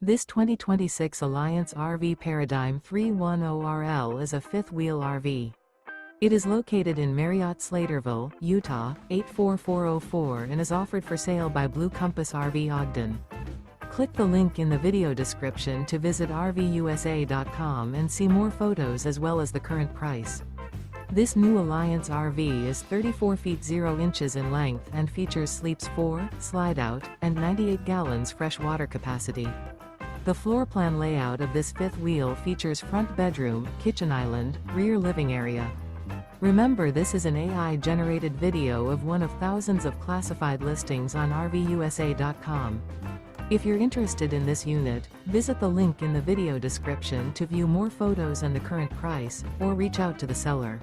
This 2026 Alliance RV Paradigm 310RL is a fifth-wheel RV. It is located in Marriott-Slaterville, Utah, 84404 and is offered for sale by Blue Compass RV Ogden. Click the link in the video description to visit RVUSA.com and see more photos as well as the current price. This new Alliance RV is 34 feet 0 inches in length and features sleeps 4, slide-out, and 98 gallons fresh water capacity. The floor plan layout of this fifth wheel features front bedroom, kitchen island, rear living area. Remember, this is an AI-generated video of one of thousands of classified listings on RVUSA.com. If you're interested in this unit, visit the link in the video description to view more photos and the current price, or reach out to the seller.